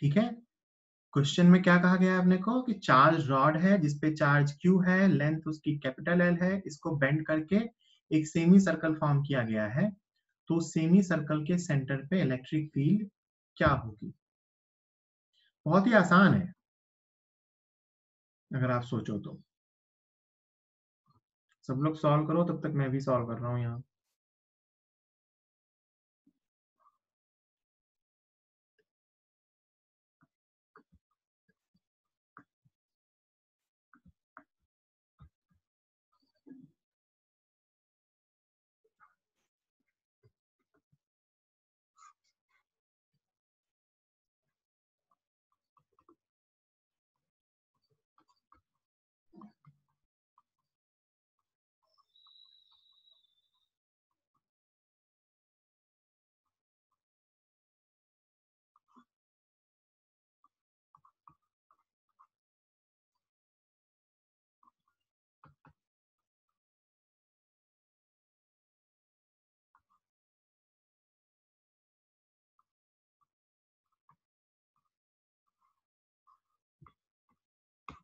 ठीक है। क्वेश्चन में क्या कहा गया है अपने को कि चार्ज रॉड है जिसपे चार्ज Q है, लेंथ उसकी कैपिटल L है, इसको बेंड करके एक सेमी सर्कल फॉर्म किया गया है। तो सेमी सर्कल के सेंटर पे इलेक्ट्रिक फील्ड क्या होगी? बहुत ही आसान है अगर आप सोचो तो। सब लोग सॉल्व करो, तब तक मैं भी सॉल्व कर रहा हूँ यहाँ।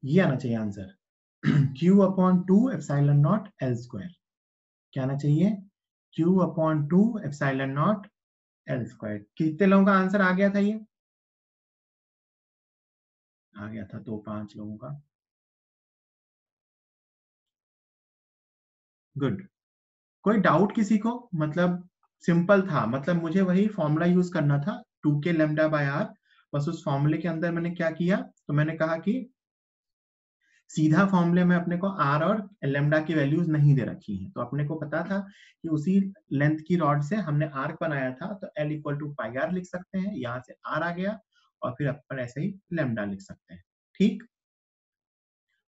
ये आना चाहिए आंसर Q/2 ε0 L²। क्या आना चाहिए? Q/2 ε0 L²। कितने लोगों का आंसर आ गया था? ये आ गया था तो 5 लोगों का। गुड। कोई डाउट किसी को? मतलब सिंपल था, मतलब मुझे वही फॉर्मूला यूज करना था 2k लेमडा बाय आर। बस उस फॉर्मूले के अंदर मैंने क्या किया, तो मैंने कहा कि सीधा फॉर्मूले में अपने को आर और लेमडा की वैल्यूज नहीं दे रखी है, तो अपने को पता था कि उसी लेंथ की रॉड से हमने आर्क बनाया था, तो L = पाई आर लिख सकते हैं, यहाँ से आर आ गया और फिर अपन ऐसे ही लेमडा लिख सकते हैं। ठीक,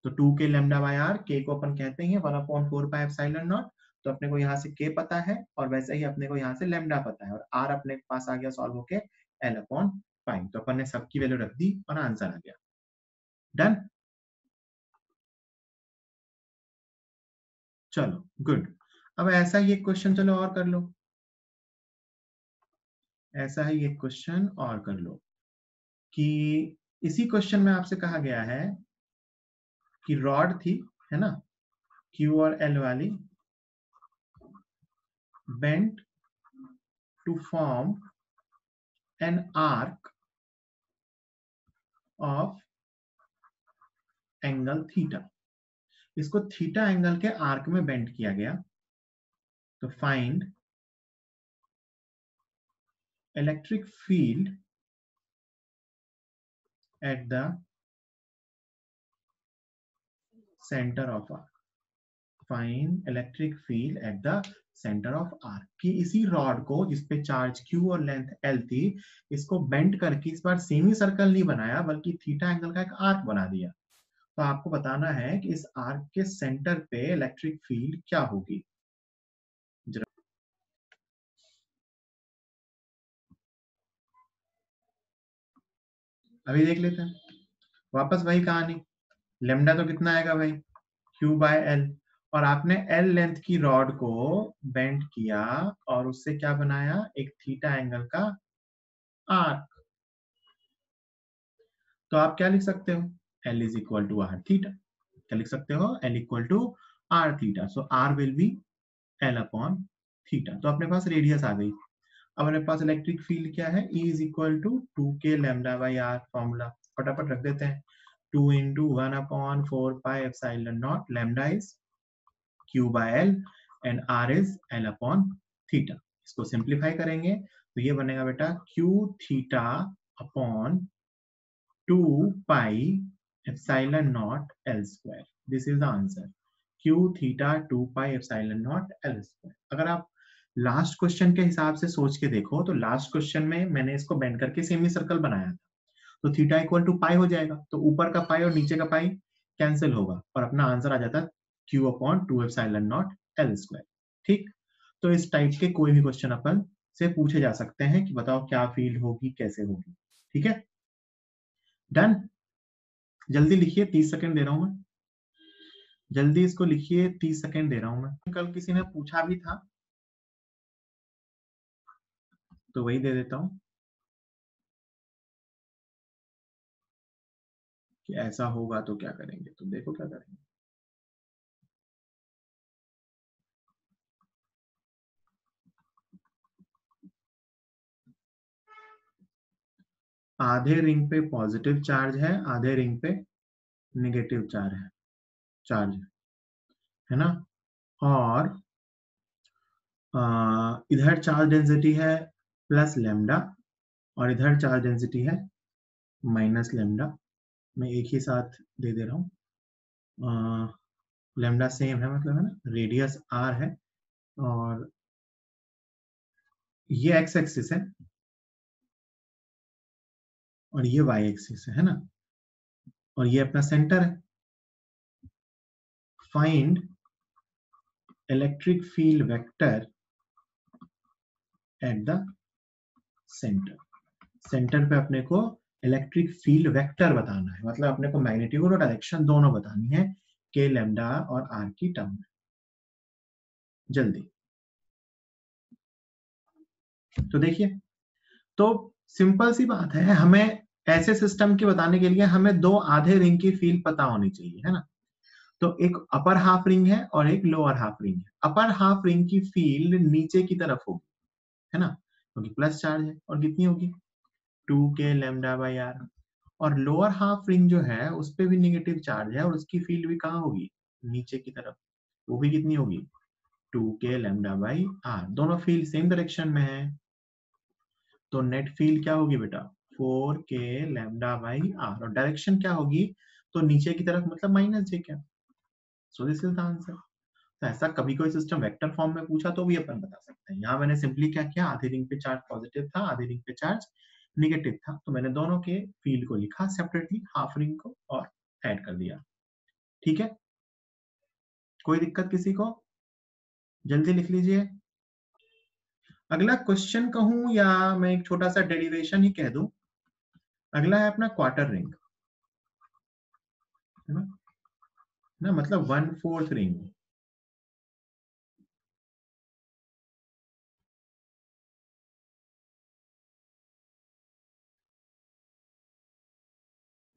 तो 2k लेमडा बाय आर, के को अपन कहते हैं 1/4 पाई एप्सिलॉन नॉट। तो अपने को यहाँ से के पता है और वैसे ही अपने को यहाँ से लेमडा पता है, और आर अपने पास आ गया सॉल्व होके L/पाई। तो अपन ने सबकी वैल्यू रख दी और आंसर आ गया। डन। चलो गुड। अब ऐसा ही एक क्वेश्चन चलो और कर लो, ऐसा ही एक क्वेश्चन और कर लो कि इसी क्वेश्चन में आपसे कहा गया है कि रॉड थी, है ना, Q और L वाली, bent to form an arc of angle theta. इसको थीटा एंगल के आर्क में बेंड किया गया। तो find electric field at the centre of arc. Find electric field at the centre of arc. कि इसी रॉड को जिसपे चार्ज Q और लेंथ L थी, इसको बेंड करके इस बार सेमी सर्कल नहीं बनाया बल्कि थीटा एंगल का एक आर्क बना दिया। तो आपको बताना है कि इस आर्क के सेंटर पे इलेक्ट्रिक फील्ड क्या होगी। अभी देख लेते हैं। वापस वही कहानी, लेमडा तो कितना आएगा भाई, Q/L। और आपने L लेंथ की रॉड को बेंड किया और उससे क्या बनाया, एक थीटा एंगल का आर्क। तो आप क्या लिख सकते हो, L = r थीटा। क्या लिख सकते हो, L = r theta. So r will be L/थीटा। तो अपने पास रेडियस आ गई। अब अपने पास इलेक्ट्रिक फील्ड क्या है, E = 2k lambda by R. Formula फटाफट रख देते हैं, 2 × 1/4 pi epsilon naught. Lambda is Q/L and R is L/थीटा। इसको सिंप्लीफाई करेंगे तो ये बनेगा बेटा Q theta upon 2 pi epsilon naught L²। This is the answer, Q theta 2 pi epsilon naught L²। अगर आप लास्ट क्वेश्चन के हिसाब से सोच के देखो तो लास्ट क्वेश्चन में मैंने इसको बेंड करके सेमी सर्कल बनाया था, तो थीटा = पाई हो जाएगा, तो ऊपर का पाई और नीचे का पाई कैंसिल होगा और अपना आंसर आ जाता है Q/2 ε0 L²। ठीक, तो इस टाइप के कोई भी क्वेश्चन अपन से पूछे जा सकते हैं कि बताओ क्या फील्ड होगी, कैसे होगी। ठीक है, डन। जल्दी लिखिए, 30 सेकंड दे रहा हूं मैं, जल्दी इसको लिखिए, 30 सेकंड दे रहा हूं मैं। कल किसी ने पूछा भी था तो वही दे देता हूं। कि ऐसा होगा तो क्या करेंगे, तो देखो क्या करेंगे। आधे रिंग पे पॉजिटिव चार्ज है, आधे रिंग पे निगेटिव चार्ज है ना। और इधर चार्ज डेंसिटी है प्लस लेमडा और इधर चार्ज डेंसिटी है माइनस लेमडा। मैं एक ही साथ दे दे रहा हूँ। लेमडा सेम है, मतलब है ना, रेडियस आर है और ये एक्स एक्सिस है और ये वाई एक्सिस है ना, और ये अपना सेंटर है। Find electric field vector eight the centre. Centre पे अपने को इलेक्ट्रिक फील्ड वेक्टर बताना है, मतलब अपने को मैग्नीट्यूड और डायरेक्शन दोनों बतानी है के लेमडा और आर की टर्म में। जल्दी तो देखिए, तो सिंपल सी बात है, हमें ऐसे सिस्टम के बताने के लिए हमें दो आधे रिंग की फील्ड पता होनी चाहिए, है ना। तो एक अपर हाफ रिंग है और एक लोअर हाफ रिंग है। अपर हाफ रिंग की फील्ड नीचे की तरफ होगी, है ना, क्योंकि प्लस चार्ज है, और कितनी होगी 2k लैम्डा बाई आर। और लोअर हाफ रिंग जो है उस पे भी निगेटिव चार्ज है और उसकी फील्ड भी कहाँ होगी, नीचे की तरफ, वो भी कितनी होगी 2k लैम्डा बाई आर। दोनों फील्ड सेम डायरेक्शन में है, तो नेट फील्ड क्या होगी बेटा 4k लैम्डा बाई आर, और डायरेक्शन क्या होगी, तो नीचे की तरफ, मतलब माइनस जे क्या। So this is the answer. तो ऐसा कभी कोई सिस्टम वेक्टर फॉर्म में पूछा तो भी अपन बता सकते हैं। यहाँ मैंने सिंपली क्या किया, आधे रिंग पे चार्ज पॉजिटिव था, आधे रिंग पे चार्ज निगेटिव था, तो मैंने दोनों के फील्ड को लिखा सेपरेटली, हाफ रिंग को और ऐड कर दिया। ठीक है, कोई दिक्कत किसी को, जल्दी लिख लीजिए। अगला क्वेश्चन कहूं या मैं एक छोटा सा डेरिवेशन ही कह दूं। अगला है अपना क्वार्टर रिंग, है ना, मतलब 1/4 रिंग,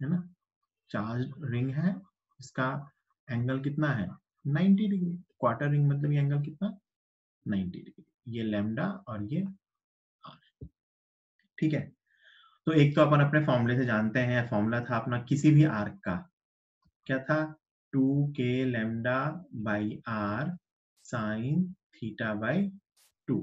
है ना। चार्ज रिंग है, इसका एंगल कितना है 90 डिग्री। क्वार्टर रिंग मतलब ये एंगल कितना 90 डिग्री। ये लैम्डा और ये आर। ठीक है, तो एक तो अपन अपने फॉर्मूले से जानते हैं, फॉर्मूला था अपना किसी भी आर्क का, क्या था 2k lambda by r sine theta by 2।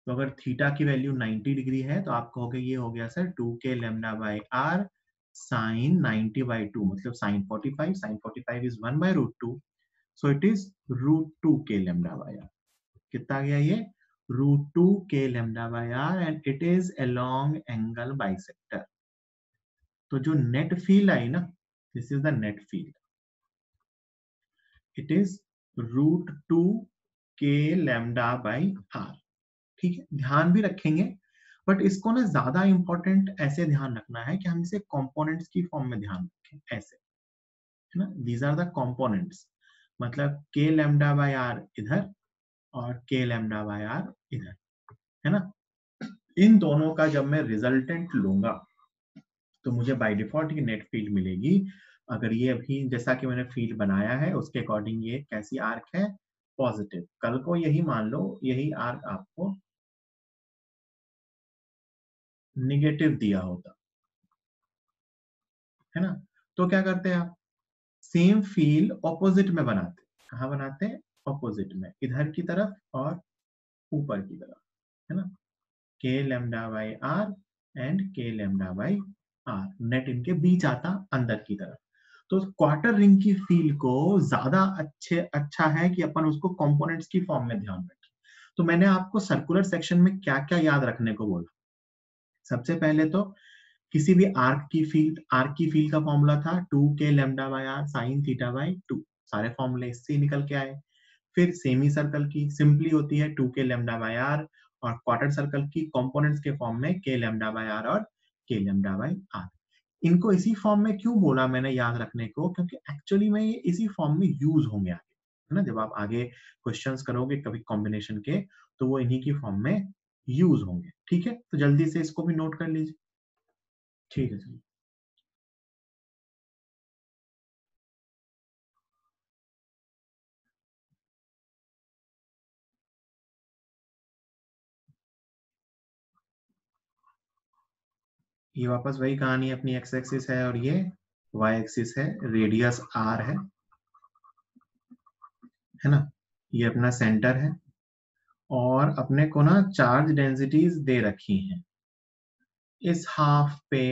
तो अगर थीटा की वैल्यू 90 डिग्री है तो आप कहोगे ये हो गया sir 2k lambda by r sine 90 by 2, मतलब sine 45, sine 45 is 1 by root 2, so it is root 2k lambda by r. कितना गया ये root 2k lambda by r, and it is along angle bisector. तो जो net field आई ना, this is the net field, it is root 2k lambda by r. ठीक है, ध्यान भी रखेंगे, बट इसको ना ज्यादा इंपॉर्टेंट ऐसे ध्यान रखना है कि हम इसे कंपोनेंट्स की फॉर्म में ध्यान रखें, ऐसे, है ना। दीज आर द कंपोनेंट्स, मतलब k लैम्डा बाय आर इधर और k लैम्डा बाय आर इधर, है ना। इन दोनों का जब मैं रिजल्टेंट लूंगा तो मुझे बाय डिफॉल्ट ये नेट फील्ड मिलेगी। अगर ये अभी जैसा कि मैंने फील्ड बनाया है उसके अकॉर्डिंग ये कैसी आर्क है, पॉजिटिव। कल को यही मान लो यही आर्क आपको निगेटिव दिया होता, है ना, तो क्या करते हैं आप, सेम फील्ड ऑपोजिट में बनाते हैं। कहाँ बनाते हैं, ऑपोजिट में, इधर की तरफ और ऊपर की तरफ, है ना। के लैम्डा बाई आर एंड के लैम्डा बाई आर, नेट इनके बीच आता अंदर की तरफ। तो क्वार्टर रिंग की फील्ड को ज्यादा अच्छा है कि अपन उसको कंपोनेंट्स की फॉर्म में ध्यान रखें। तो मैंने आपको सर्कुलर सेक्शन में क्या क्या याद रखने को बोला। सबसे पहले तो किसी भी आर्क की फील्ड का फॉर्मूला था 2k lambda by r sine theta by 2, सारे फॉर्मूले इससे ही निकल के आए। फिर सेमी सर्कल की सिंपली होती है 2k लैम्डा बाय आर, और क्वार्टर सर्कल की कंपोनेंट्स के फॉर्म में k लैम्डा बाय आर और k लैम्डा बाय आर। इनको इसी फॉर्म में क्यों बोला मैंने याद रखने को, क्योंकि एक्चुअली में ये इसी फॉर्म में यूज होंगे आगे, है ना। जब आप आगे क्वेश्चंस करोगे कभी कॉम्बिनेशन के, तो वो इन्हीं की फॉर्म में यूज होंगे। ठीक है, तो जल्दी से इसको भी नोट कर लीजिए। ठीक है, चलिए। ये वापस वही कहानी अपनी एक्स एक्सिस है और ये वाई एक्सिस है, रेडियस आर है ना, ये अपना सेंटर है और अपने को ना चार्ज डेंसिटीज दे रखी हैं। इस हाफ पे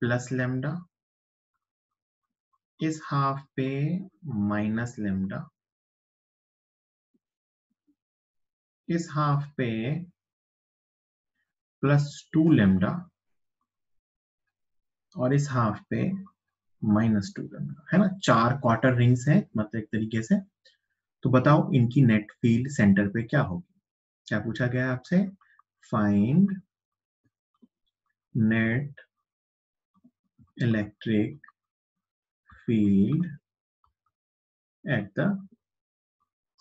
प्लस लेमडा, इस हाफ पे माइनस लेमडा, इस हाफ पे +2 लेमडा और इस हाफ पे -2 लेमडा, है ना। 4 क्वार्टर रिंग्स हैं मतलब एक तरीके से। तो बताओ इनकी नेट फील्ड सेंटर पे क्या होगी। क्या पूछा गया है आपसे, find net electric field at the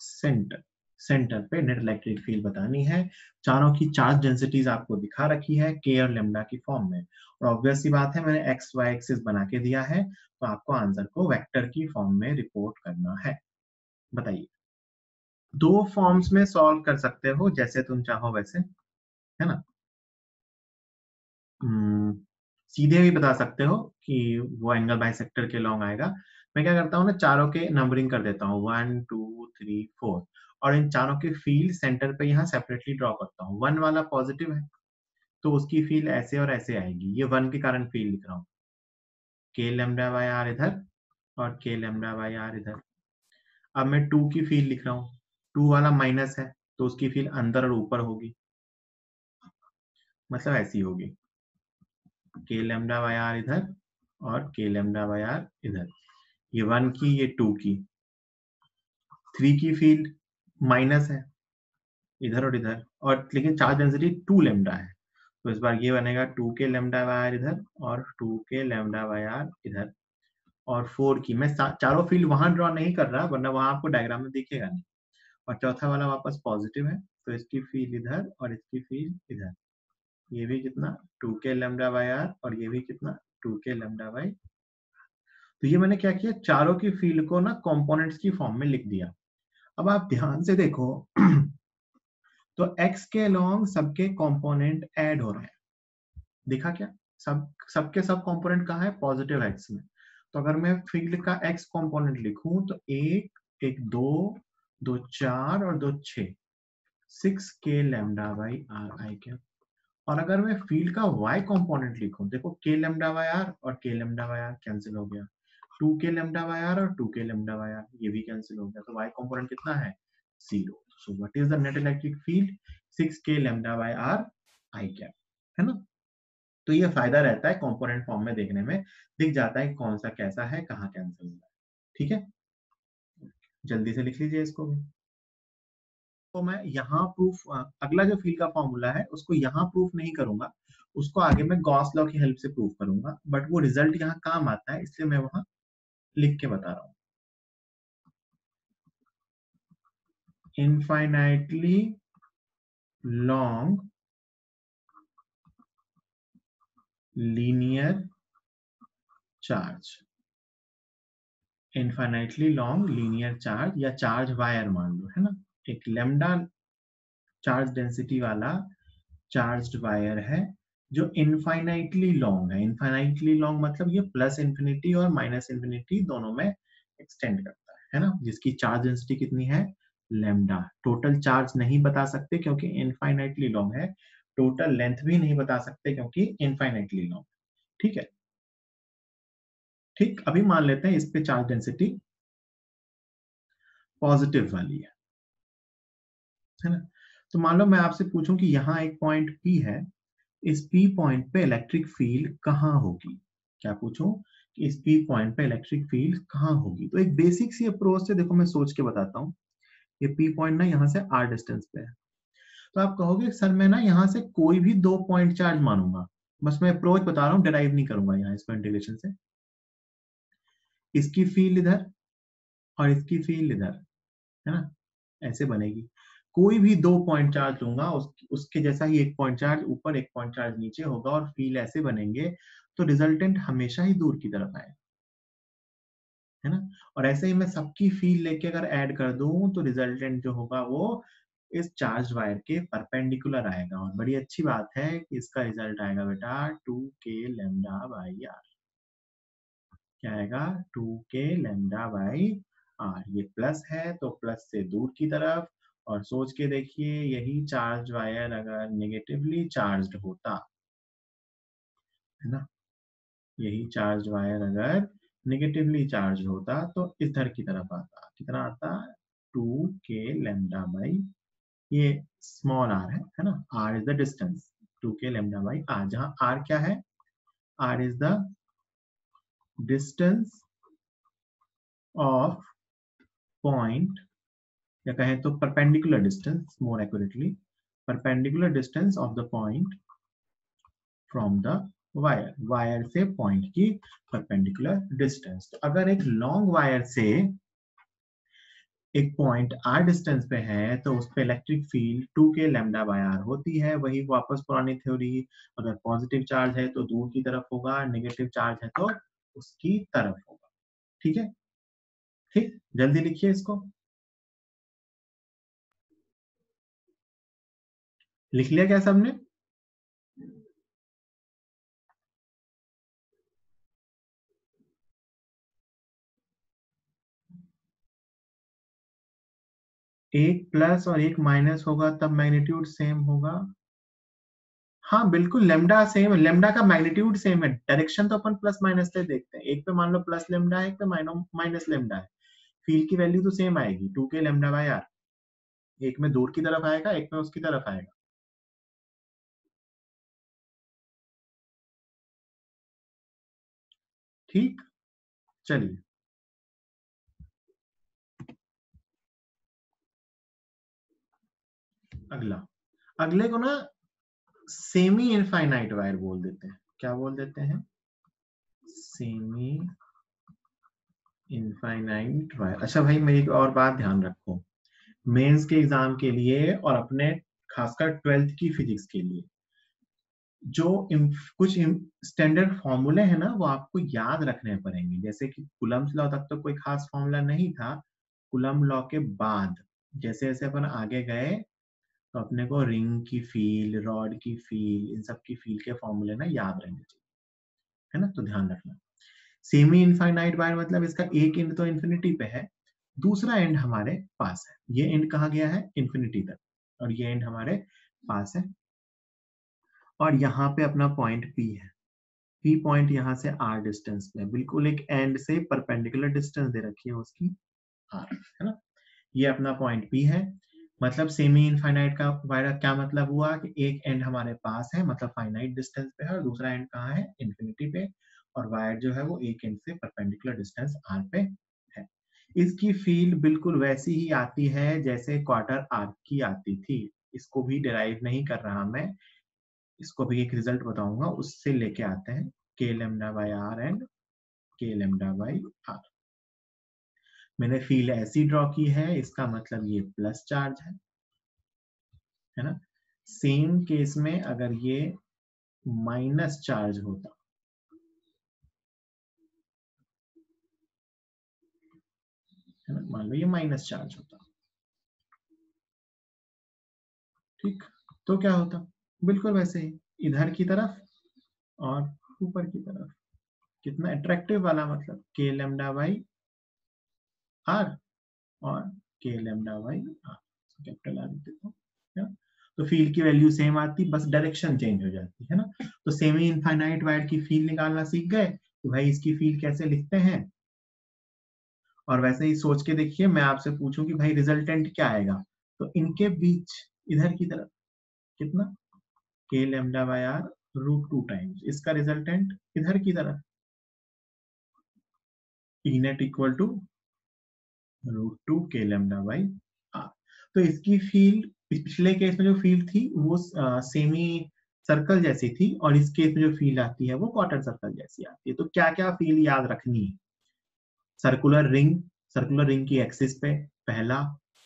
centre. Centre पे नेट इलेक्ट्रिक फील्ड बतानी है। चारों की चार्ज डेंसिटीज आपको दिखा रखी है के और लेमडा की फॉर्म में, और ऑब्वियस सी बात है मैंने एक्स वाई एक्सिस बना के दिया है, तो आपको आंसर को वेक्टर की फॉर्म में रिपोर्ट करना है। बताइए, दो फॉर्म्स में सॉल्व कर सकते हो जैसे तुम चाहो वैसे, है ना। सीधे भी बता सकते हो कि वो एंगल बाइसेक्टर के लॉन्ग आएगा। मैं क्या करता हूँ ना, चारों के नंबरिंग कर देता हूँ 1 2 3 4, और इन चारों के फील्ड सेंटर पे यहाँ सेपरेटली ड्रॉ करता हूँ। 1 वाला पॉजिटिव है तो उसकी फील्ड ऐसे और ऐसे आएगी, ये 1 के कारण फील्ड लिख रहा हूँ, के लेमडा बाय आर इधर और के लेमडा बाय आर इधर। अब मैं 2 की फील्ड लिख रहा हूँ, 2 वाला माइनस है तो उसकी फील्ड अंदर और ऊपर होगी, मतलब ऐसी होगी, के लेमडा बाय आर इधर और के लेमडा बाय आर इधर। ये 1 की, ये 2 की। 3 की फील्ड माइनस है इधर और इधर, और लेकिन चार्ज डेंसिटी 2 लेमडा है, तो इस बार ये बनेगा 2 के लेमडा बाय आर इधर और 2 के लेमडा बाय आर इधर। और 4 की, मैं चारों फील्ड वहां ड्रॉ नहीं कर रहा वरना वहां आपको डायग्राम में दिखेगा नहीं। और चौथा वाला वापस पॉजिटिव है तो इसकी फील्ड इधर और इसकी फील्ड इधर। ये भी कितना, 2 के लेमडा बाय आर, और ये भी कितना, 2 के लेमडा बाय। तो ये मैंने क्या किया, चारों की फील्ड को ना कंपोनेंट्स की फॉर्म में लिख दिया। अब आप ध्यान से देखो तो x के अलोंग सबके कंपोनेंट ऐड हो रहे हैं, देखा क्या, सबके सब कंपोनेंट कहाँ है, पॉजिटिव x में। तो अगर मैं फील्ड का x कंपोनेंट लिखूं तो एक दो, दो चार और दो 6, 6 के lambda by are I cap. और अगर मैं फील्ड का y कंपोनेंट लिखूं, देखो के लेमडा बाई आर और k lambda by are cancel हो गया, 2 के लेमडा बाई आर और 2 के लेमडा बाई आर ये भी कैंसिल हो गया, तो y कंपोनेंट कितना है, 0। So what is the net electric field, 6 के lambda by are I cap, है ना। तो ये फायदा रहता है कंपोनेंट फॉर्म में देखने में, दिख जाता है कौन सा कैसा है, कहाँ कैंसिल हुआ है। ठीक है, जल्दी से लिख लीजिए इसको भी। तो मैं यहाँ प्रूफ, अगला जो फील्ड का फॉर्मूला है उसको यहाँ प्रूफ नहीं करूंगा, उसको आगे मैं गॉस लॉ की हेल्प से प्रूफ करूंगा, बट वो रिजल्ट यहाँ काम आता है इसलिए मैं वहां लिख के बता रहा हूँ। Infinitely long linear charge, infinitely long linear charge या चार्ज वायर मान लो, है ना। एक लेमडा चार्ज डेंसिटी वाला चार्ज्ड वायर है जो इनफाइनाइटली लॉन्ग है। इनफाइनाइटली लॉन्ग मतलब ये प्लस इंफिनिटी और माइनस इंफिनिटी दोनों में एक्सटेंड करता है ना, जिसकी चार्ज डेंसिटी कितनी है, लेमडा। टोटल चार्ज नहीं बता सकते क्योंकि इनफाइनाइटली लॉन्ग है, टोटल लेंथ भी नहीं बता सकते क्योंकि इनफाइनाइटली लॉन्ग। ठीक है, ठीक, अभी मान लेते हैं इस पे चार्ज डेंसिटी पॉजिटिव वाली है ना। तो मान लो मैं आपसे पूछूं कि यहाँ एक पॉइंट P है, इस P पॉइंट पे इलेक्ट्रिक फील्ड कहाँ होगी। क्या पूछूं कि इस P पॉइंट पे इलेक्ट्रिक फील्ड कहाँ होगी, तो एक बेसिक सी अप्रोच से देखो मैं सोच के बताता हूँ। ये P पॉइंट ना यहाँ से R डिस्टेंस पे है, तो आप कहोगे सर मैं ना यहाँ से कोई भी 2 पॉइंट चार्ज मानूंगा, बस मैं अप्रोच बता रहा हूँ, डिराइव नहीं करूंगा यहाँ इसको इंटीग्रेशन से। इसकी फील्ड इधर और इसकी फील्ड इधर, है ना, ऐसे बनेगी। कोई भी 2 पॉइंट चार्ज लूंगा उसके जैसा ही एक पॉइंट चार्ज ऊपर एक पॉइंट चार्ज नीचे होगा और फील्ड ऐसे बनेंगे, तो रिजल्टेंट हमेशा ही दूर की तरफ आए, है ना। और ऐसे ही मैं सबकी फील्ड लेके अगर ऐड कर दूं तो रिजल्टेंट जो होगा वो इस चार्ज वायर के परपेंडिकुलर आएगा और बड़ी अच्छी बात है कि इसका रिजल्ट आएगा बेटा 2k लैम्डा बाई आर। क्या आएगा 2k लैम्डा बाई आर। ये प्लस है तो प्लस से दूर की तरफ, और सोच के देखिए यही चार्ज वायर अगर नेगेटिवली चार्ज्ड होता है ना, यही चार्ज वायर अगर नेगेटिवली चार्ज होता तो इधर की तरफ आता, कितना आता 2k लैम्डा बाई, ये स्मॉल आर है ना, r is the distance, 2k lambda by r, जहां आर क्या है, r is the distance of point, या कहें तो perpendicular distance, more accurately perpendicular distance of the point from the wire, wire से पॉइंट की परपेंडिकुलर डिस्टेंस। तो अगर एक लॉन्ग वायर से एक पॉइंट r डिस्टेंस पे है तो उस पे electric field 2k lambda bye r होती है। वही वापस पुरानी थ्योरी, अगर पॉजिटिव चार्ज है तो दूर की तरफ होगा, नेगेटिव चार्ज है तो उसकी तरफ होगा। ठीक है, ठीक, जल्दी लिखिए इसको। लिख लिया क्या सबने? एक प्लस और एक माइनस होगा तब मैग्नीट्यूड सेम होगा। हाँ बिल्कुल, लेमडा सेम, लेमडा का मैग्नीट्यूड सेम है, डायरेक्शन तो अपन प्लस माइनस से देखते हैं। एक पे मान लो प्लस लेमडा है, एक पे माइनस लेमडा है, फील्ड की वैल्यू तो सेम आएगी 2k लेमडा बाय आर। एक में दूर की तरफ आएगा, एक में उसकी तरफ आएगा। ठीक, चलिए अगला, अगले को ना सेमी इनफाइनाइट वायर बोल देते हैं। क्या बोल देते हैं? Semi infinite wire. अच्छा भाई मेरी एक और बात ध्यान रखो, मेंस के एग्जाम के लिए और अपने खासकर 12th की फिजिक्स के लिए जो कुछ स्टैंडर्ड फॉर्मूले हैं ना वो आपको याद रखने पड़ेंगे। जैसे कि कूलम्स लॉ तक तो कोई खास फॉर्मूला नहीं था, कूलम लॉ के बाद जैसे जैसे अपन आगे गए तो अपने को रिंग की फील, रॉड की फील, इन सब की फील के फॉर्मूले ना याद रहने चाहिए, है ना, तो ध्यान रखना। सेमी इनफाइनाइट वायर मतलब इसका एक एंड तो इन्फिनिटी पे है, दूसरा एंड हमारे पास है। ये एंड कहा गया है इन्फिनिटी तक, और ये एंड हमारे पास है, और यहाँ पे अपना पॉइंट P है। P पॉइंट यहाँ से R डिस्टेंस में, बिल्कुल एक एंड से परपेंडिकुलर डिस्टेंस दे रखी है उसकी R, है ना। ये अपना पॉइंट P है। मतलब सेमी इनफाइनाइट का वायर क्या मतलब हुआ कि एक एंड हमारे पास है, मतलब फाइनाइट डिस्टेंस पे है, और दूसरा एंड कहाँ है, इन्फिनिटी पे, और वायर जो है वो एक एंड से परपेंडिकुलर डिस्टेंस R पे है। इसकी फील्ड बिल्कुल वैसी ही आती है जैसे क्वार्टर आर्क की आती थी। इसको भी डिराइव नहीं कर रहा मैं, इसको भी एक रिजल्ट बताऊंगा, उससे लेके आते हैं के लेमडा बाई आर एंड के लेमडा बाई आर। मैंने फील्ड ऐसी ड्रॉ की है, इसका मतलब ये प्लस चार्ज है ना। सेम केस में अगर ये माइनस चार्ज होता, है ना, मान लो ये माइनस चार्ज होता, ठीक, तो क्या होता, बिल्कुल वैसे ही इधर की तरफ और ऊपर की तरफ। कितना अट्रैक्टिव वाला, मतलब के लेमडा बाई आर और k lambda by r, capital r लिख देता हूँ। तो फील्ड की वैल्यू सेम आती, बस डायरेक्शन चेंज हो जाती है ना। तो सेमी इनफाइनाइट वायर की फील्ड निकालना सीख गए, तो भाई इसकी फील्ड कैसे लिखते हैं। और वैसे ही सोच के देखिए, मैं आपसे पूछूं कि भाई रिजल्टेंट क्या आएगा, तो इनके बीच इधर की तरफ कितना, के लेमडा बाय आर √2 टाइम्स, इसका रिजल्टेंट इधर की तरफ ई नेट इक्वल टू √2 के लेमडा बाई आर। तो इसकी फील्ड पिछले केस में जो फील्ड थी वो सेमी सर्कल जैसी थी, और इस केस में जो फील्ड आती है वो क्वार्टर सर्कल जैसी आती है। तो क्या क्या फील्ड याद रखनी है, सर्कुलर रिंग, सर्कुलर रिंग की एक्सिस पे पहला,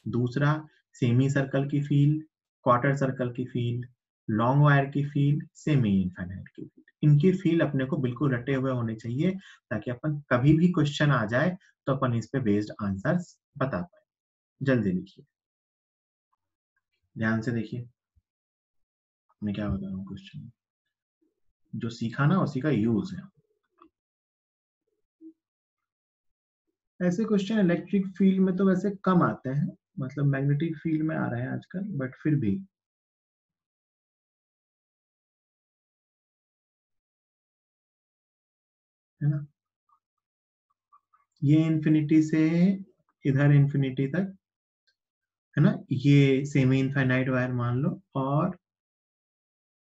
दूसरा सेमी सर्कल की फील्ड, क्वार्टर सर्कल की फील्ड, लॉन्ग वायर की फील्ड, सेमी इनफाइनाइट की फील्ड। इनकी फील्ड अपने को बिल्कुल रटे हुए होने चाहिए, ताकि अपन कभी भी क्वेश्चन आ जाए तो अपन इस पे बेस्ड आंसर्स बता पाए। जल्दी लिखिए। ध्यान से देखिए मैं क्या बता रहा हूँ। क्वेश्चन जो सीखा ना उसी का यूज है। ऐसे क्वेश्चन इलेक्ट्रिक फील्ड में तो वैसे कम आते हैं, मतलब मैग्नेटिक फील्ड में आ रहे हैं आजकल, बट फिर भी है ना, ये इंफिनिटी से इधर इंफिनिटी तक है ना, ये सेमी इनफाइनाइट वायर मान लो, और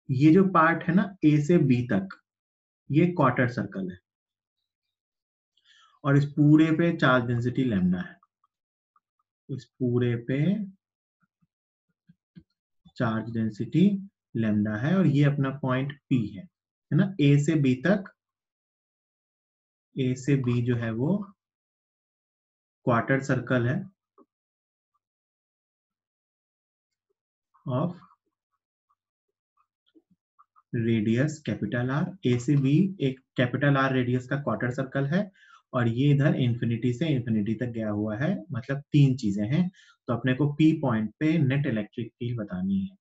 ये जो पार्ट है ना ए से बी तक, ये क्वार्टर सर्कल है, और इस पूरे पे चार्ज डेंसिटी लैम्डा है, इस पूरे पे चार्ज डेंसिटी लैम्डा है, और ये अपना पॉइंट पी है ना, ए से बी तक, ए से बी जो है वो क्वार्टर सर्कल है ऑफ रेडियस कैपिटल आर। ए से बी एक कैपिटल आर रेडियस का क्वार्टर सर्कल है, और ये इधर इंफिनिटी से इंफिनिटी तक गया हुआ है, मतलब तीन चीजें हैं। तो अपने को पी पॉइंट पे नेट इलेक्ट्रिक फील्ड बतानी है।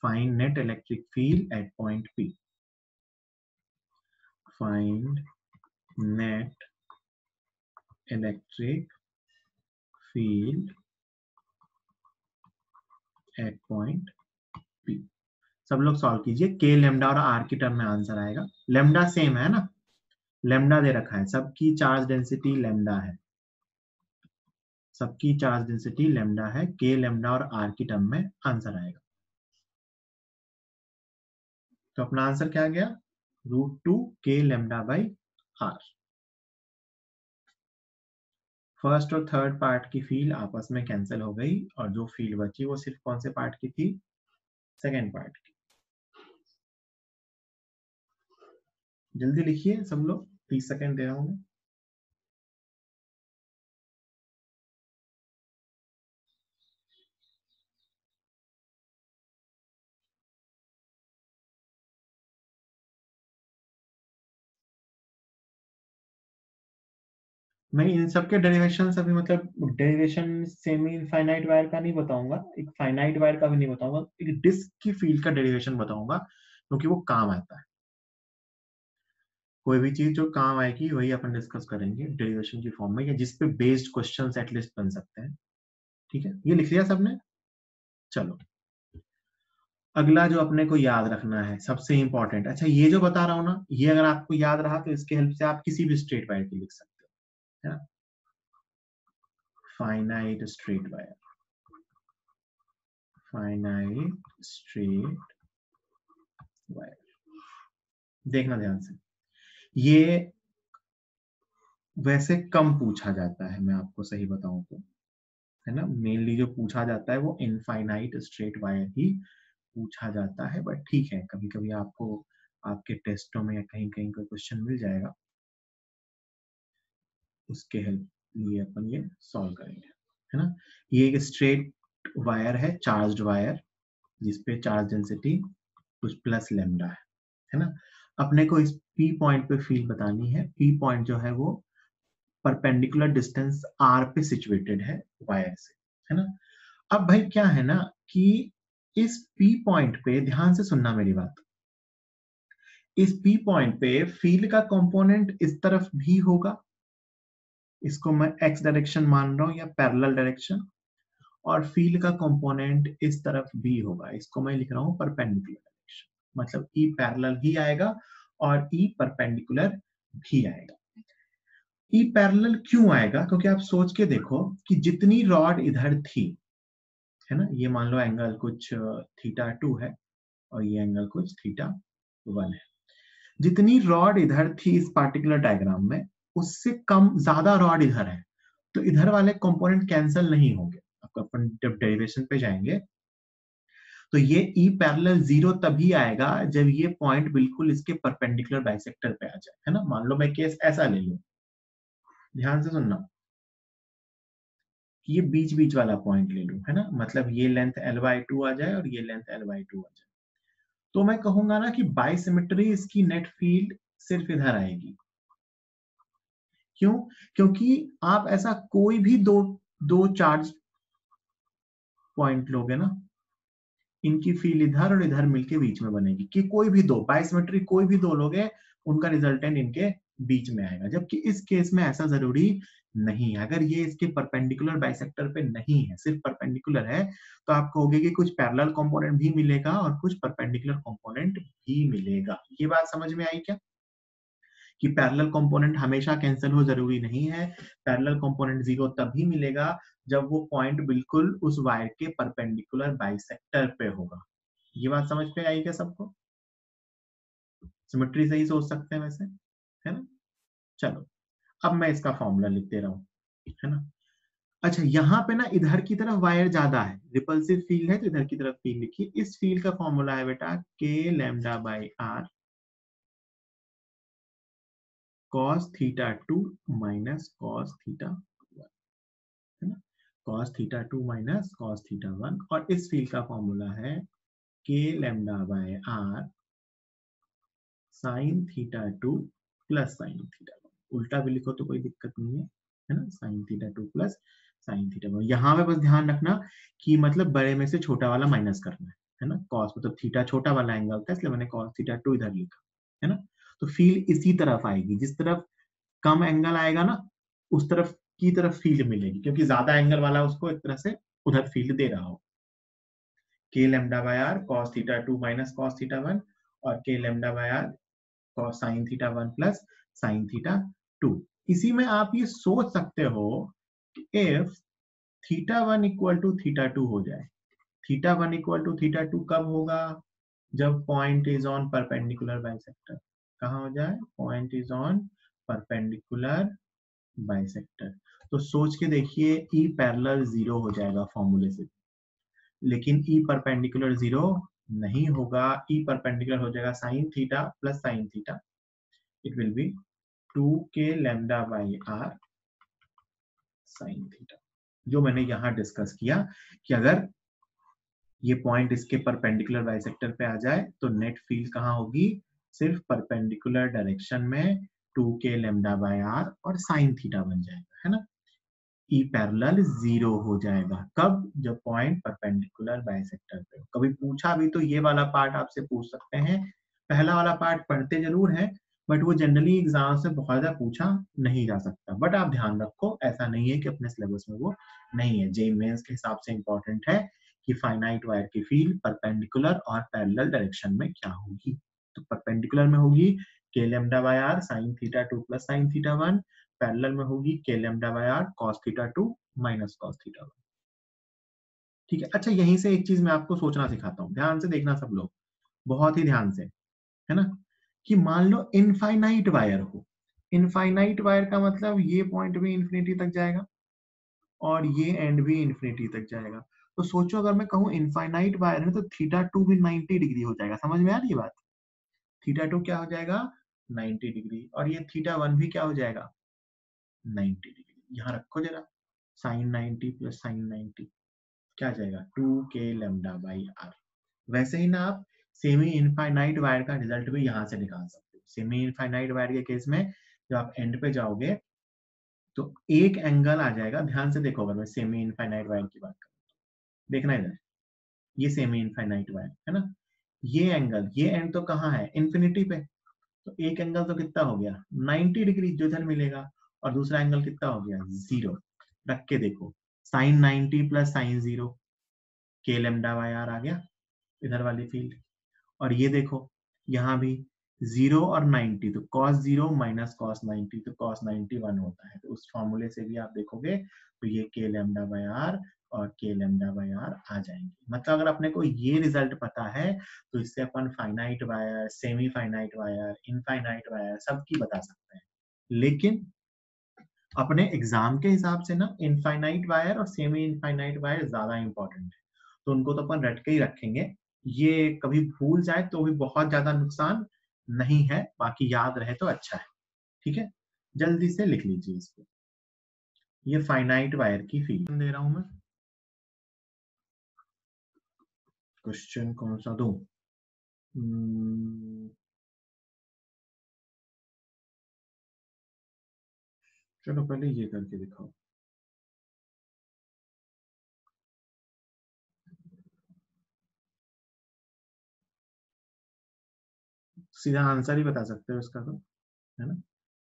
Find net electric field eight point P. Find net electric field eight point P. सब लोग सॉल्व कीजिए, के लेमडा और आर की टर्म में आंसर आएगा। लेमडा सेम है ना, लेमडा दे रखा है, सबकी चार्ज डेंसिटी लेमडा है, सबकी चार्ज डेंसिटी लेमडा है, के लेमडा और आर की टर्म में आंसर आएगा। तो अपना आंसर क्या गया, √2 के लेमडा बाई आर। फर्स्ट और थर्ड पार्ट की फील्ड आपस में कैंसिल हो गई, और जो फील्ड बची वो सिर्फ कौन से पार्ट की थी, सेकेंड पार्ट की। जल्दी लिखिए सब लोग, 30 सेकेंड दे रहा हूं मैं। मैं इन सब के डेरिवेशन अभी, मतलब डेरिवेशन सेमी इनफाइनाइट वायर का नहीं बताऊंगा, एक फाइनाइट वायर का भी नहीं बताऊंगा, एक डिस्क की फील्ड का डेरिवेशन बताऊंगा, क्योंकि वो काम आता है। कोई भी चीज जो काम आएगी वही अपन डिस्कस करेंगे डेरिवेशन की फॉर्म में, या जिस पे बेस्ड क्वेश्चंस एटलीस्ट बन सकते हैं। ठीक है, ये लिख लिया सबने। चलो अगला जो अपने को याद रखना है सबसे इंपॉर्टेंट, अच्छा ये जो बता रहा हूं ना, ये अगर आपको याद रहा तो इसके हेल्प से आप किसी भी स्ट्रेट वायर की लिख सकते हो, है ना। Finite straight wire, finite straight wire, देखना ध्यान से, ये वैसे कम पूछा जाता है, मैं आपको सही बताऊं तो, है ना, मेनली जो पूछा जाता है वो इनफाइनाइट स्ट्रेट वायर ही पूछा जाता है, बट ठीक है, कभी कभी आपको आपके टेस्टों में या कहीं कहीं कोई क्वेश्चन मिल जाएगा, उसके हेल्प लिए अपन ये सॉल्व करेंगे, है ना। ये एक स्ट्रेट वायर है, चार्ज्ड वायर, जिसपे चार्ज डेंसिटी कुछ प्लस लेमडा है ना। अपने को इस पी पॉइंट पे फील्ड बतानी है। पी पॉइंट जो है वो परपेंडिकुलर डिस्टेंस आर पे सिचुएटेड है वायर से, है ना। अब भाई क्या है ना कि इस पी पॉइंट पे ध्यान से सुनना मेरी बात, इस पी पॉइंट पे फील्ड का कंपोनेंट इस तरफ भी होगा, इसको मैं एक्स डायरेक्शन मान रहा हूं या पैरेलल डायरेक्शन, और फील्ड का कंपोनेंट इस तरफ भी होगा, इसको मैं लिख रहा हूं परपेंडिकुलर डायरेक्शन, मतलब ई पैरेलल भी आएगा और ई परपेंडिकुलर भी आएगा। ई पैरेलल क्यों आएगा, क्योंकि आप सोच के देखो कि जितनी रॉड इधर थी, है ना, ये मान लो एंगल कुछ θ2 है, और ये एंगल कुछ θ1 है, जितनी रॉड इधर थी इस पार्टिकुलर डायग्राम में, उससे कम ज्यादा रॉड इधर है, तो इधर वाले कंपोनेंट कैंसिल नहीं होंगे। आपको अपन जब डेरिवेशन पे जाएंगे तो ये ई पैरेलल 0 तभी आएगा जब ये पॉइंट बिल्कुल इसके परपेंडिकुलर बाइसेक्टर पे आ जाए, है ना। मान लो मैं केस ऐसा ले लूं, ध्यान से सुनना, ये बीच बीच वाला पॉइंट ले लूं, है ना, मतलब ये लेंथ L/2 आ जाए और ये लेंथ L/2 आ जाए, तो मैं कहूंगा ना कि बाइसिमेट्री इसकी नेट फील्ड सिर्फ इधर आएगी। क्यों, क्योंकि आप ऐसा कोई भी दो दो चार्ज पॉइंट लोगे ना, इनकी फील्ड इधर और इधर मिलके बीच में बनेगी, कि कोई भी दो बाइसिमेट्रिक कोई भी दो लोग हैं, उनका रिजल्टेंट इनके बीच में आएगा, जबकि इस केस में ऐसा जरूरी नहीं है। अगर ये इसके परपेंडिकुलर बाइसेक्टर पे नहीं है, सिर्फ परपेंडिकुलर है, तो आप कहोगे कि कुछ पैरेलल कंपोनेंट भी मिलेगा और कुछ परपेंडिकुलर कंपोनेंट भी मिलेगा। ये बात समझ में आई क्या, कि पैरेलल कंपोनेंट हमेशा कैंसिल हो जरूरी नहीं है। पैरेलल कंपोनेंट जीरो तभी मिलेगा जब वो पॉइंट बिल्कुल उस वायर के परपेंडिकुलर बाइसेक्टर पे होगा। ये बात समझ में आई क्या सबको? सिमेट्री से ही सोच सकते हैं वैसे, है ना। चलो, अब मैं इसका फॉर्मूला लिख दे रहा हूँ, है ना। अच्छा, यहाँ पे ना इधर की तरफ वायर ज्यादा है, रिपल्सिव फील्ड है, तो इधर की तरफ फील्ड लिखिए। इस फील्ड का फॉर्मूला है बेटा k lambda by r cos theta two minus cos theta one, है ना। Cos theta two minus cos theta one, और इस फील्ड का फॉर्मूला है k lambda by r sine theta two plus sine theta one. उल्टा भी लिखो तो कोई दिक्कत नहीं है ना। Sine theta two plus sine theta one. यहाँ पे बस ध्यान रखना कि मतलब बड़े में से छोटा वाला माइनस करना है ना। कॉस मतलब थीटा छोटा वाला एंगल था, इसलिए मैंने कॉस थीटा टू इधर लिखा, है ना। तो फील्ड इसी तरफ आएगी, जिस तरफ कम एंगल आएगा ना, उस तरफ की तरफ फील्ड मिलेगी, क्योंकि ज्यादा एंगल वाला उसको एक तरह से उधर फील्ड दे रहा हो। K lambda by r cos theta two minus cos theta one, और k lambda by r cos sine theta one plus sine theta two. इसी में आप ये सोच सकते हो कि if theta one equal to theta two हो जाए, theta one equal to theta two कब होगा? जब point is on perpendicular bisector. कहाँ हो जाए? Point is on perpendicular bisector. तो सोच के देखिए, ई पैरेलल जीरो हो जाएगा फॉर्मूले से, लेकिन ई परपेंडिकुलर जीरो नहीं होगा। ई परपेंडिकुलर हो जाएगा sine theta plus sine theta, it will be 2k lambda by r sine theta. जो मैंने यहां डिस्कस किया कि अगर ये पॉइंट इसके परपेंडिकुलर बाइसेक्टर पे आ जाए तो नेट फील्ड कहाँ होगी? सिर्फ परपेंडिकुलर डायरेक्शन में 2k लैम्डा बाई आर और साइन थीटा बन जाएगा, है ना। ई पैरेलल जीरो हो जाएगा कब? जब पॉइंट परपेंडिकुलर बाइसेक्टर पे हो। कभी पूछा भी तो ये वाला पार्ट आपसे पूछ सकते हैं। पहला वाला पार्ट पढ़ते जरूर है, बट वो जनरली एग्जाम से बहुत ज्यादा पूछा नहीं जा सकता। बट आप ध्यान रखो, ऐसा नहीं है कि अपने सिलेबस में वो नहीं है। जेई मेंस के हिसाब से इंपॉर्टेंट है कि फाइनाइट वायर की फील्ड परपेंडिकुलर और पैरेलल डायरेक्शन में क्या होगी। तो परपेंडिकुलर में होगी k lambda by r sine theta two plus sine theta one, parallel में होगी k lambda by r cos theta two minus cos theta one. ठीक है। अच्छा, यहीं से एक चीज मैं आपको सोचना सिखाता हूँ, ध्यान से देखना सब लोग, बहुत ही ध्यान से, है ना। कि मान लो इनफाइनाइट वायर हो। इनफाइनाइट वायर का मतलब ये पॉइंट भी इंफिनिटी तक जाएगा और ये एंड भी इंफिनिटी तक जाएगा। तो सोचो, अगर मैं कहूँ इनफाइनाइट वायर है तो थीटा टू भी 90 डिग्री हो जाएगा। समझ में आ रही है बात? थीटा टू क्या हो जाएगा? 90 डिग्री। और ये थीटा वन भी क्या हो जाएगा? 90 डिग्री। यहाँ रखो जरा, साइन 90 प्लस साइन 90 क्या आ जाएगा? 2k lambda by are. वैसे ही ना आप सेमी इनफाइनाइट वायर का रिजल्ट भी यहाँ से निकाल सकते हो। सेमी इनफाइनाइट वायर के केस में जब आप एंड पे जाओगे तो एक एंगल आ जाएगा। ध्यान से देखो, अगर मैं सेमी इनफाइनाइट वायर की बात करूँ, देखना इधर, ये सेमी इनफाइनाइट वायर है ना। ये एंगल, ये एंड तो कहाँ है? इन्फिनिटी पे। तो एक एंगल तो कितना हो गया? 90 डिग्री जो इधर मिलेगा, और दूसरा एंगल कितना हो गया? जीरो। रख के देखो, साइन 90 प्लस साइन जीरो, के लेमडा बाय आर आ गया इधर वाली फील्ड। और ये देखो, यहाँ भी जीरो और 90, तो cos जीरो माइनस cos 90, तो cos 90 1 होता है। तो उस फॉर्मूले से भी आप देखोगे तो ये के लेमडा बाय आर और के लेमडा बाय आर आ जाएंगे। मतलब अगर अपने को ये रिजल्ट पता है तो इससे अपन finite wire, semi finite wire, infinite wire सबकी बता सकते हैं। लेकिन अपने एग्जाम के हिसाब से ना इनफाइनाइट वायर और सेमी इनफाइनाइट वायर ज्यादा इंपॉर्टेंट है, तो उनको तो अपन रट के ही रखेंगे। ये कभी भूल जाए तो भी बहुत ज्यादा नुकसान नहीं है, बाकी याद रहे तो अच्छा है। ठीक है, जल्दी से लिख लीजिए इसको। ये फाइनाइट वायर की फील्ड दे रहा हूं मैं। क्वेश्चन कौन सा दूं? Hmm, चलो पहले ये करके दिखाओ। सीधा आंसर ही बता सकते हो इसका, तो है ना।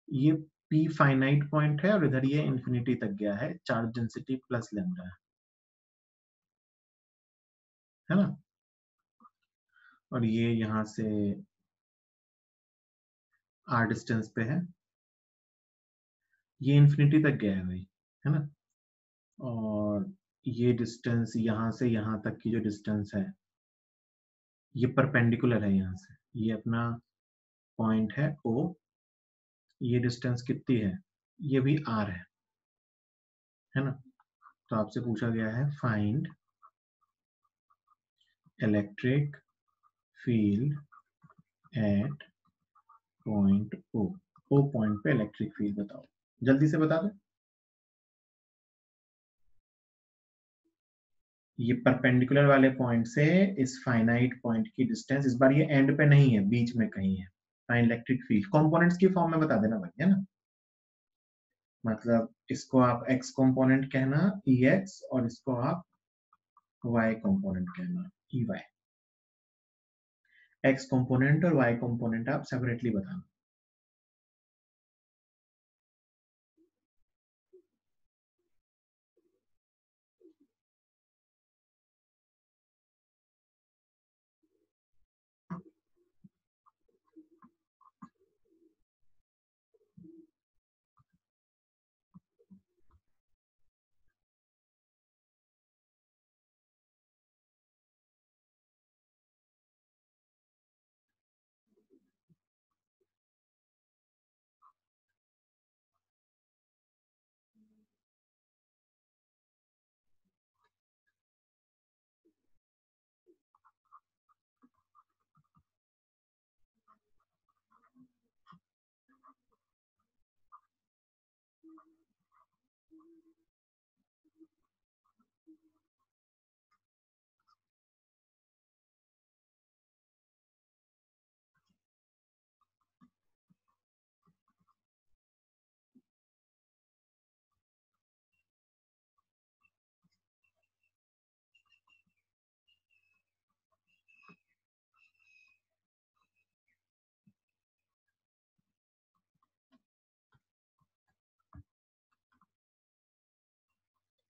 ये P फाइनाइट पॉइंट है और इधर ये इंफिनिटी तक गया है, चार्ज डेंसिटी प्लस लैम्डा, है ना। और ये यहाँ से r डिस्टेंस पे है, ये इंफिनिटी तक गया है भाई, है ना। और ये डिस्टेंस यहाँ से यहाँ तक की जो डिस्टेंस है ये परपेंडिकुलर है यहाँ से, ये अपना पॉइंट है O, ये डिस्टेंस कितनी है, ये भी r है ना। तो आपसे पूछा गया है find electric field eight point O, O point पे इलेक्ट्रिक फील्ड बताओ, जल्दी से बता दो। ये परपेंडिकुलर वाले पॉइंट से इस फाइनाइट पॉइंट की डिस्टेंस, इस बार ये एंड पे नहीं है, बीच में कहीं है। फाइंड इलेक्ट्रिक फील्ड कंपोनेंट्स की फॉर्म में बता देना भाई, है ना। मतलब इसको आप x कंपोनेंट कहना Ex, और इसको आप y कंपोनेंट कहना Ey। x कंपोनेंट और y कंपोनेंट आप सेपरेटली बताना।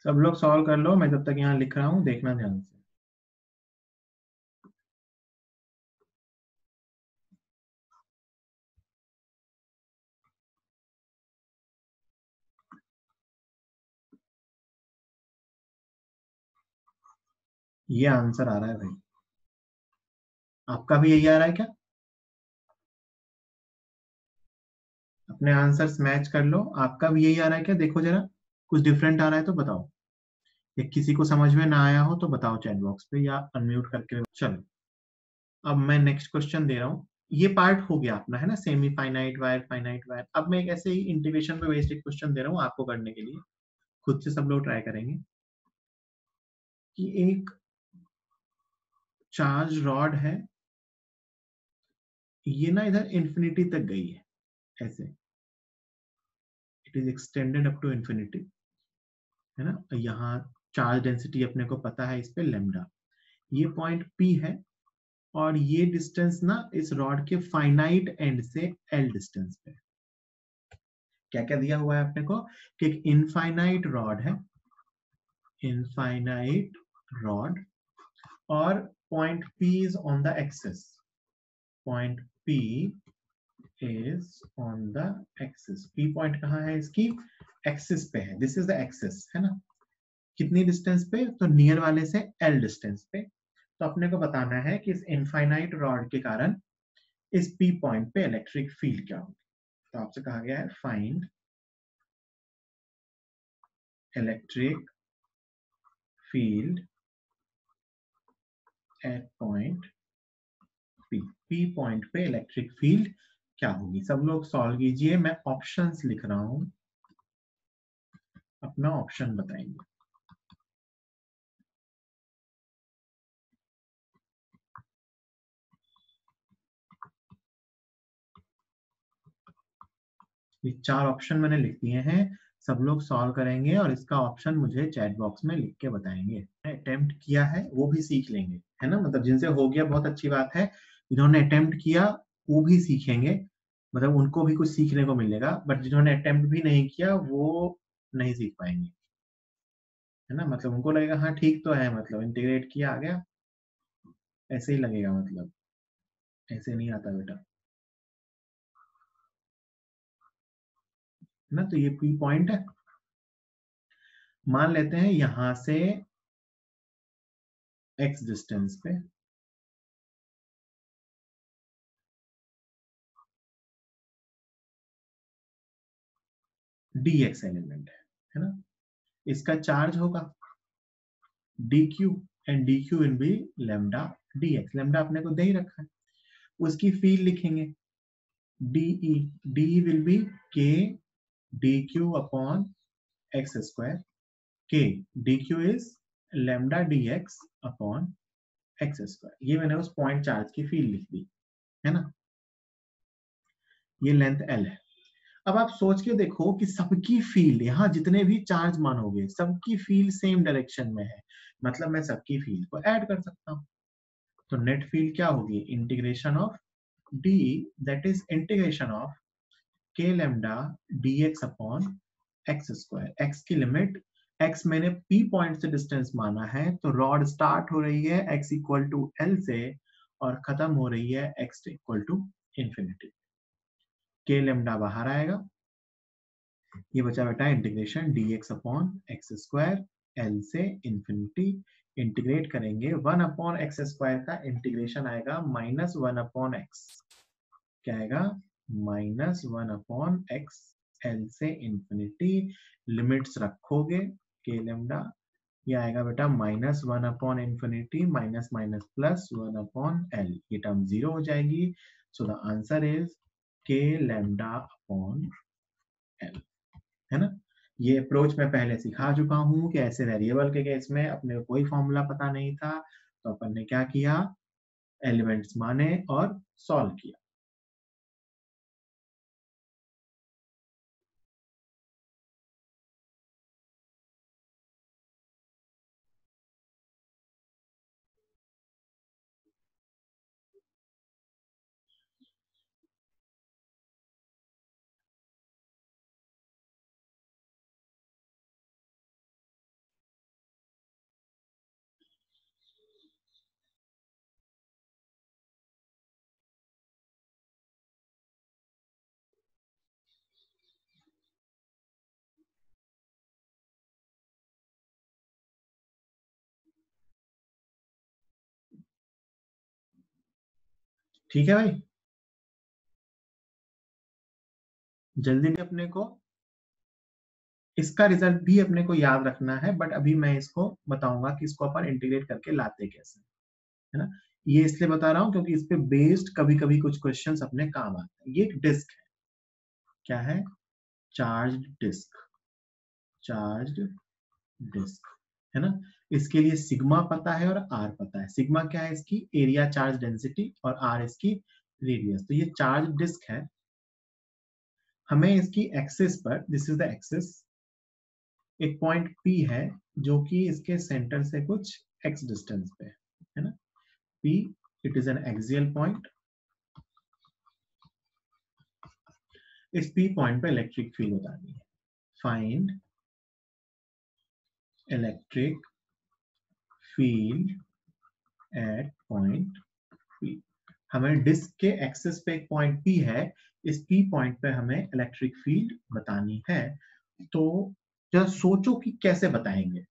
सब लोग सॉल्व कर लो, मैं जब तक यहाँ लिख रहा हूँ देखना ध्यान से। ये आंसर आ रहा है भाई, आपका भी यही आ रहा है क्या? अपने आंसर्स मैच कर लो, आपका भी यही आ रहा है क्या? देखो जरा, कुछ डिफरेंट आ रहा है तो बताओ। या किसी को समझ में ना आया हो तो बताओ चैट बॉक्स पे, या अनम्यूट करके। चलो, अब मैं नेक्स्ट क्वेश्चन दे रहा हूँ। ये पार्ट हो गया अपना, है ना, semi finite wire, finite wire. अब मैं एक ऐसे ही इंटीग्रेशन पे बेस्ड क्वेश्चन दे रहा हूँ आपको करने के लिए, खुद से सब लोग ट्राई करेंगे। कि एक चार्ज रॉड है, ये ना इधर इंफिनिटी तक गई है, ऐसे it is extended up to infinity, है ना। यहाँ चार्ज डेंसिटी अपने को पता है इस पे लैम्डा, ये पॉइंट P है, और ये डिस्टेंस ना इस रॉड के फाइनाइट एंड से L डिस्टेंस पे। क्या क्या दिया हुआ है अपने को कि एक इनफाइनाइट रॉड है, इनफाइनाइट रॉड, और point P is on the axis, point P is on the axis. P point कहाँ है इसकी? एक्सिस पे है, दिस इज द एक्सिस, है ना। कितनी डिस्टेंस पे? तो नियर वाले से L डिस्टेंस पे। तो अपने को बताना है कि इस इनफाइनाइट रॉड के कारण इस P पॉइंट पे इलेक्ट्रिक फील्ड क्या होगी। तो आपसे कहा गया है find electric field eight point P, P point पे इलेक्ट्रिक फील्ड क्या होगी। सब लोग सॉल्व कीजिए, मैं ऑप्शंस लिख रहा हूं, अपना ऑप्शन बताएंगे। ये 4 ऑप्शन मैंने लिख दिए हैं, सब लोग सॉल्व करेंगे और इसका ऑप्शन मुझे चैट बॉक्स में लिख के बताएंगे। अटेम्प्ट किया है वो भी सीख लेंगे, है ना। मतलब जिनसे हो गया बहुत अच्छी बात है, जिन्होंने अटेम्प्ट किया वो भी सीखेंगे, मतलब उनको भी कुछ सीखने को मिलेगा, बट जिन्होंने अटेम्प्ट भी नहीं किया वो नहीं सीख पाएंगे, है ना। मतलब उनको लगेगा हाँ ठीक तो है, मतलब इंटीग्रेट किया आ गया, ऐसे ही लगेगा, मतलब ऐसे नहीं आता बेटा, है ना। तो ये पी पॉइंट है, मान लेते हैं यहां से एक्स डिस्टेंस पे डी एक्स एलिमेंट है ना। इसका चार्ज होगा dq and dq will be lambda dx, lambda अपने को दे ही रखा है। उसकी फील्ड लिखेंगे de, de will be k dq upon x square, k dq is lambda dx upon x square. ये मैंने उस पॉइंट चार्ज की फील्ड लिख दी, है ना। ये लेंथ l है। अब आप सोच के देखो कि सबकी फील्ड, यहाँ जितने भी चार्ज मानोगे सबकी फील्ड सेम डायरेक्शन में है, मतलब मैं सबकी फील्ड को ऐड कर सकता हूँ। तो नेट फील्ड क्या होगी, integration of d, that is integration of k lambda dx upon x square. X की लिमिट, एक्स मैंने p पॉइंट से डिस्टेंस माना है, तो रॉड स्टार्ट हो रही है x इक्वल टू l से और खत्म हो रही है x इक्वल टू इंफिनिटी। के लैम्डा बाहर आएगा, ये बचा बेटा integration dx upon x square l से इंफिनिटी। इंटीग्रेट करेंगे 1 अपॉन एक्स स्क्वायर का इंटीग्रेशन आएगा माइनस 1 अपॉन एक्स, क्या आएगा माइनस 1 अपॉन एक्स, एल से इंफिनिटी। लिमिट्स रखोगे के लेमडा, ये आएगा बेटा minus 1 upon infinity minus minus plus 1 upon L, ये टर्म जीरो हो जाएगी। सो द आंसर इज के लेमडा अपॉन एल, है ना। ये अप्रोच मैं पहले सिखा चुका हूं कि ऐसे वेरिएबल के केस में अपने को कोई फॉर्मूला पता नहीं था, तो अपन ने क्या किया, एलिमेंट्स माने और सॉल्व किया। ठीक है भाई, जल्दी भी अपने को इसका रिजल्ट भी अपने को याद रखना है, बट अभी मैं इसको बताऊंगा कि इसको अपन इंटीग्रेट करके लाते कैसे, है ना। ये इसलिए बता रहा हूं क्योंकि इस पे बेस्ड कभी कभी कुछ क्वेश्चंस अपने काम आते हैं। ये एक डिस्क है, क्या है, चार्ज्ड डिस्क, चार्ज्ड डिस्क, है ना। इसके लिए सिग्मा पता है और आर पता है। सिग्मा क्या है, इसकी एरिया चार्ज डेंसिटी, और आर इसकी रेडियस। तो ये चार्ज डिस्क है, हमें इसकी एक्सिस पर, दिस इज द एक्सिस, एक पॉइंट P है जो कि इसके सेंटर से कुछ x डिस्टेंस पे है ना। P, it is an axial point. इस P पॉइंट पे इलेक्ट्रिक फील्ड बतानी है। Find electric field eight point P। हमें डिस्क के एक्सिस पे एक पॉइंट P है, इस P पॉइंट पे हमें इलेक्ट्रिक फील्ड बतानी है। तो जरा सोचो कि कैसे बताएंगे,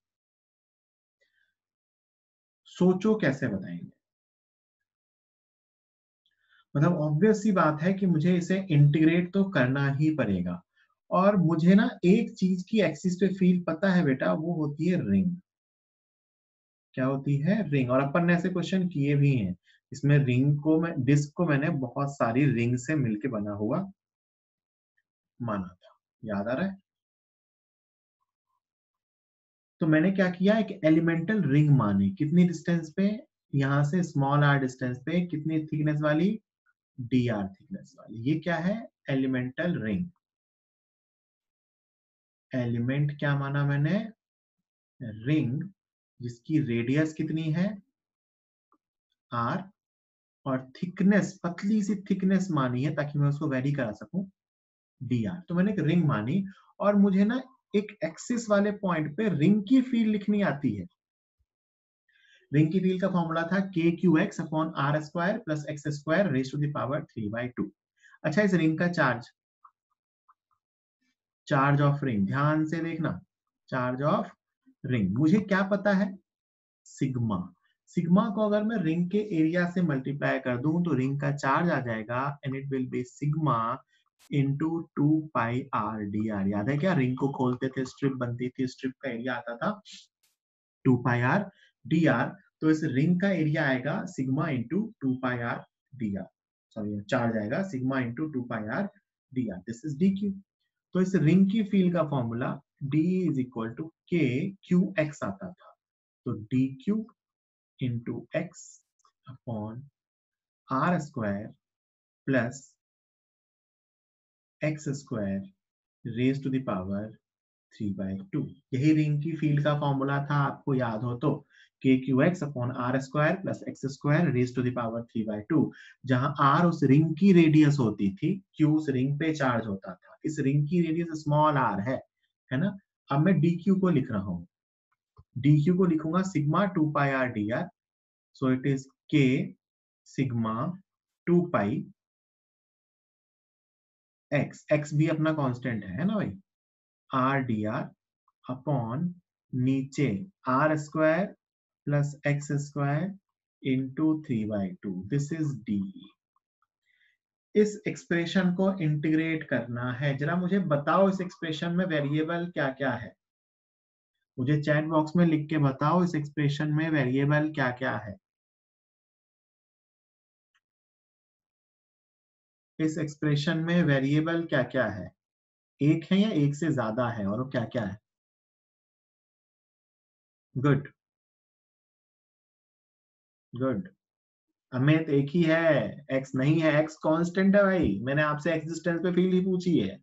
सोचो कैसे बताएंगे। मतलब ऑब्वियस सी बात है कि मुझे इसे इंटीग्रेट तो करना ही पड़ेगा, और मुझे ना एक चीज की एक्सिस पे फील्ड पता है बेटा, वो होती है रिंग। क्या होती है, रिंग। और अपन ने ऐसे क्वेश्चन किए भी हैं, इसमें रिंग को मैं, डिस्क को मैंने बहुत सारी रिंग से मिलके बना हुआ माना था, याद आ रहा है। तो मैंने क्या किया, एक एलिमेंटल रिंग मानी, कितनी डिस्टेंस पे, यहां से स्मॉल आर डिस्टेंस पे, कितनी थिकनेस वाली, डी आर थिकनेस वाली। ये क्या है, एलिमेंटल रिंग। एलिमेंट क्या माना मैंने, रिंग, जिसकी रेडियस कितनी है, आर, और थिकनेस, पतली सी थिकनेस मानी है ताकि मैं उसको वेरी करा सकूं dr। तो मैंने एक रिंग मानी और मुझे ना एक एक्सिस वाले पॉइंट पे रिंग की फील्ड लिखनी आती है। रिंग की फील्ड का फॉर्मूला था kqx upon r square plus x square raise to the power 3/2। अच्छा, इस रिंग का चार्ज, चार्ज ऑफ रिंग, ध्यान से देखना, चार्ज ऑफ रिंग मुझे क्या पता है, सिग्मा। सिग्मा को अगर मैं रिंग के एरिया से मल्टीप्लाई कर दूं तो रिंग का चार्ज आ जाएगा and it will B sigma into 2πr dr। याद है क्या, रिंग को खोलते थे, स्ट्रिप बनती थी, स्ट्रिप का एरिया आता था 2πr dr। तो इस रिंग का एरिया आएगा sigma into 2πr dr, sorry charge आएगा sigma into 2πr dr, this is dq। तो इस रिंग की फील्ड का formula d is equal to k qx आता था, तो dq into x upon r square plus x square raise to the power 3/2। यही ring की फील्ड का फॉर्मूला था, आपको याद हो तो, k q x upon r square plus x square raise to the power 3/2, जहां r उस रिंग की रेडियस होती थी, q उस रिंग पे चार्ज होता था। इस रिंग की रेडियस स्मॉल r है ना। अब मैं dq को लिख रहा हूं, dq को लिखूंगा sigma 2πr dr, so it is k sigma 2π x भी अपना कांस्टेंट है ना भाई, r dr अपॉन नीचे r square plus x square into 3/2, this is d। इस एक्सप्रेशन को इंटीग्रेट करना है। जरा मुझे बताओ इस एक्सप्रेशन में वेरिएबल क्या क्या है, मुझे चैट बॉक्स में लिख के बताओ इस एक्सप्रेशन में वेरिएबल क्या क्या है। इस एक्सप्रेशन में वेरिएबल क्या क्या है, एक है या एक से ज्यादा है, और क्या क्या है। Good good. अमित एक ही है, x नहीं है, x कांस्टेंट है भाई, मैंने आपसे x डिस्टेंस पे फील्ड ही पूछी है।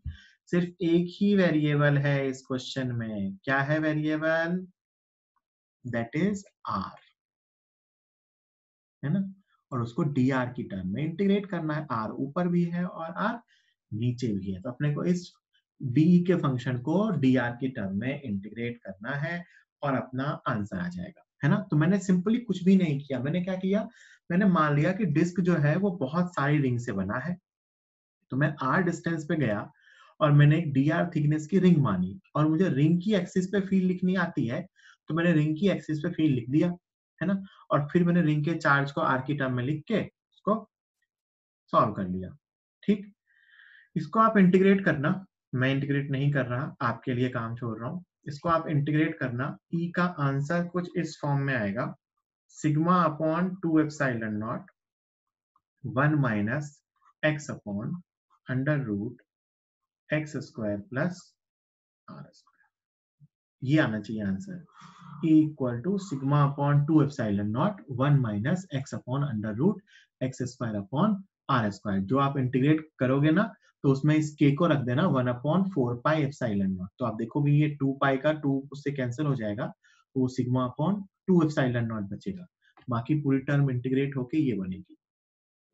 सिर्फ एक ही वेरिएबल है इस क्वेश्चन में, क्या है वेरिएबल, दैट इज r, है ना। और उसको dr की टर्म में इंटीग्रेट करना है, r ऊपर भी है और r नीचे भी है, तो अपने को इस d के फंक्शन को dr की टर्म में इंटीग्रेट करना है और अपना आंसर आ जाएगा, है ना। तो मैंने सिंपली कुछ भी नहीं किया, मैंने क्या किया, मैंने मान लिया कि डिस्क जो है वो बहुत सारी रिंग से बना है, तो मैं r डिस्टेंस पे गया और मैंने एक dr थिकनेस की रिंग मानी और मुझे रिंग की एक्सिस पे फील्ड लिखनी आती है, तो मैंने रिंग की एक्सिस पे फील्ड लिख दिया, है ना। और फिर मैंने रिंग के चार्ज को r की टर्म में लिख के उसको सॉल्व कर लिया। ठीक, इसको आप इंटीग्रेट करना, मैं इंटीग्रेट नहीं कर रहा, आपके लिए काम छोड़ रहा हूं। इसको आप इंटीग्रेट करना, E का आंसर कुछ इस फॉर्म में आएगा, sigma upon 2 epsilon naught 1 minus x upon under root x square plus r square, ये आना चाहिए answer. E equal to sigma upon 2 epsilon naught 1 minus x upon under root x square upon r square. जो आप integrate करोगे ना, तो उसमें इस k को रख देना 1/4π एप्सिलॉन नॉट, तो आप देखोगे ये 2π का 2 उससे कैंसिल हो जाएगा, तो सिग्मा अपॉन 2 एप्सिलॉन नॉट बचेगा, बाकी पूरी टर्म इंटीग्रेट होके ये बनेगी।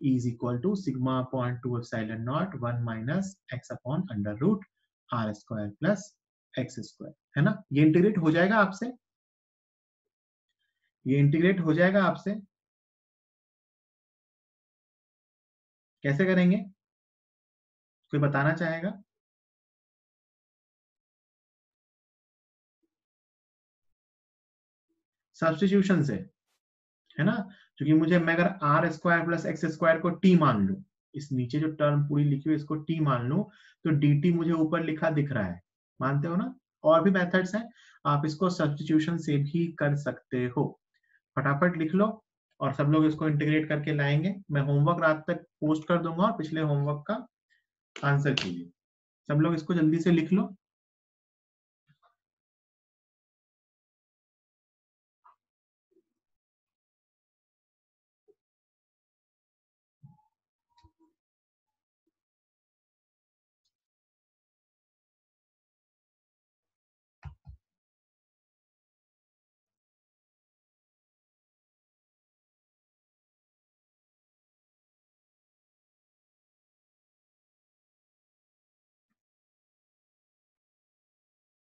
E is equal to sigma upon 2 epsilon naught 1 minus x upon under root r square plus x square, है ना। ये इंटीग्रेट हो जाएगा आपसे, ये इंटीग्रेट हो जाएगा आपसे, कैसे करेंगे, कोई बताना चाहेगा। सब्स्टिट्यूशन से, है ना, क्योंकि मुझे, मैं अगर r square plus x square को टी मान लूं, इस नीचे जो टर्म पूरी लिखी हुई इसको टी मान लूं, तो डी टी मुझे ऊपर लिखा दिख रहा है, मानते हो ना। और भी मेथड्स हैं, आप इसको सब्स्टिट्यूशन से भी कर सकते हो। फटाफट लिख लो और सब लोग इसको इंटीग्रेट करके लाएंगे, मैं होमवर्क रात तक पोस्ट कर दूंगा और पिछले होमवर्क का आंसर कीजिए। सब लोग इसको जल्दी से लिख लो।